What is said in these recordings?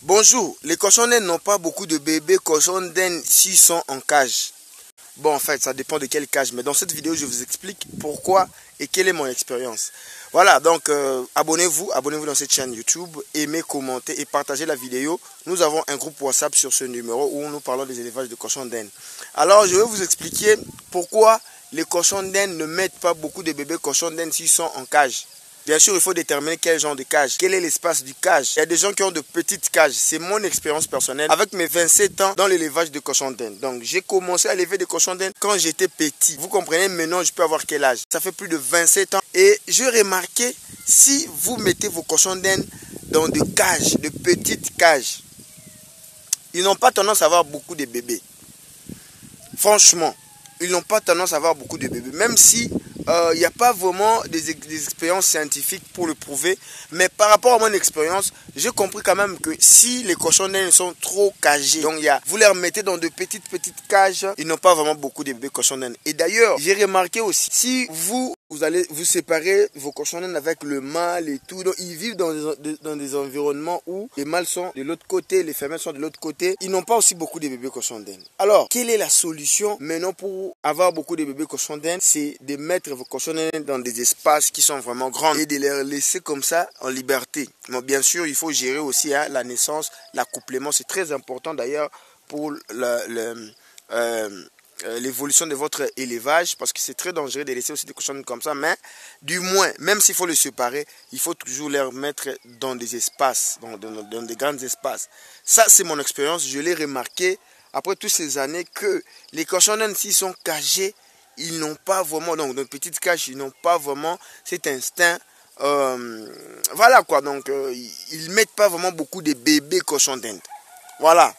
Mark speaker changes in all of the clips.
Speaker 1: Bonjour, les cochons d'Inde n'ont pas beaucoup de bébés cochons d'Inde s'ils sont en cage. Bon, en fait, ça dépend de quelle cage, mais dans cette vidéo, je vous explique pourquoi et quelle est mon expérience. Voilà, donc abonnez-vous dans cette chaîne YouTube, aimez, commentez et partagez la vidéo. Nous avons un groupe WhatsApp sur ce numéro où nous parlons des élevages de cochons d'Inde. Alors, je vais vous expliquer pourquoi les cochons d'Inde ne mettent pas beaucoup de bébés cochons d'Inde s'ils sont en cage. Bien sûr, il faut déterminer quel genre de cage, quel est l'espace du cage. Il y a des gens qui ont de petites cages. C'est mon expérience personnelle avec mes 27 ans dans l'élevage de cochons d'Inde. Donc, j'ai commencé à élever des cochons d'Inde quand j'étais petit. Vous comprenez, maintenant, je peux avoir quel âge? Ça fait plus de 27 ans. Et j'ai remarqué, si vous mettez vos cochons d'Inde dans des cages, de petites cages, ils n'ont pas tendance à avoir beaucoup de bébés. Franchement, ils n'ont pas tendance à avoir beaucoup de bébés. Même si il n'y a pas vraiment des expériences scientifiques pour le prouver. Mais par rapport à mon expérience, j'ai compris quand même que si les cochons d'Inde sont trop cagés, donc vous les remettez dans de petites cages, ils n'ont pas vraiment beaucoup de bébés cochons d'Inde. Et d'ailleurs, j'ai remarqué aussi, si vous allez vous séparer vos cochons d'Inde avec le mâle et tout, donc ils vivent dans des environnements où les mâles sont de l'autre côté, les femelles sont de l'autre côté, ils n'ont pas aussi beaucoup de bébés cochons d'Inde. Alors, quelle est la solution maintenant pour avoir beaucoup de bébés cochons d'Inde? C'est de mettre vos cochons d'Inde dans des espaces qui sont vraiment grands et de les laisser comme ça en liberté. Bon, bien sûr, il faut gérer aussi la naissance, l'accouplement, c'est très important d'ailleurs pour l'évolution de votre élevage, parce que c'est très dangereux de laisser aussi des cochons comme ça, mais du moins, même s'il faut les séparer, il faut toujours les remettre dans des espaces, dans des grands espaces. Ça, c'est mon expérience, je l'ai remarqué après toutes ces années que les cochons d'Inde, s'ils sont cagés, ils n'ont pas vraiment, donc dans une petite cage, ils n'ont pas vraiment cet instinct. Voilà quoi, donc ils mettent pas vraiment beaucoup de bébés cochons d'Inde. Voilà.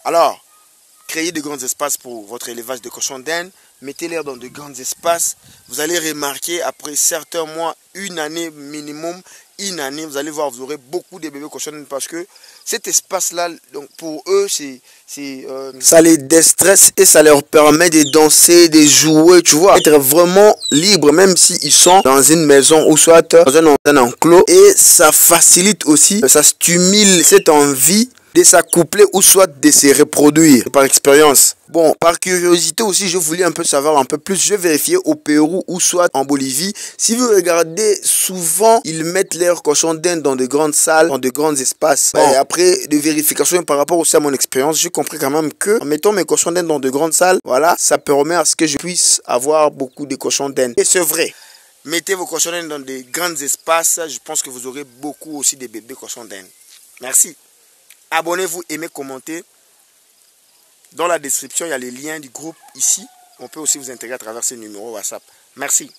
Speaker 1: Alors, créez de grands espaces pour votre élevage de cochons d'Inde. Mettez-les dans de grands espaces. Vous allez remarquer après certains mois, une année minimum, vous allez voir, vous aurez beaucoup de bébés cochons d'Inde parce que cet espace-là, donc pour eux, ça les déstresse et ça leur permet de danser, de jouer, tu vois, être vraiment libre, même s'ils sont dans une maison ou soit dans un enclos. Et ça facilite aussi, ça stimule cette envie de s'accoupler ou soit de se reproduire par expérience. Bon, par curiosité aussi, je voulais un peu savoir un peu plus. Je vérifiais au Pérou ou soit en Bolivie. Si vous regardez, souvent, ils mettent leurs cochons d'Inde dans de grandes salles, dans de grands espaces. Bon. Et après, de vérification par rapport aussi à mon expérience, j'ai compris quand même que en mettant mes cochons d'Inde dans de grandes salles, voilà, ça permet à ce que je puisse avoir beaucoup de cochons d'Inde. Et c'est vrai. Mettez vos cochons d'Inde dans de grands espaces. Je pense que vous aurez beaucoup aussi de bébés cochons d'Inde. Merci. Abonnez-vous, aimez, commentez. Dans la description, il y a les liens du groupe ici. On peut aussi vous intégrer à travers ces numéros WhatsApp. Merci.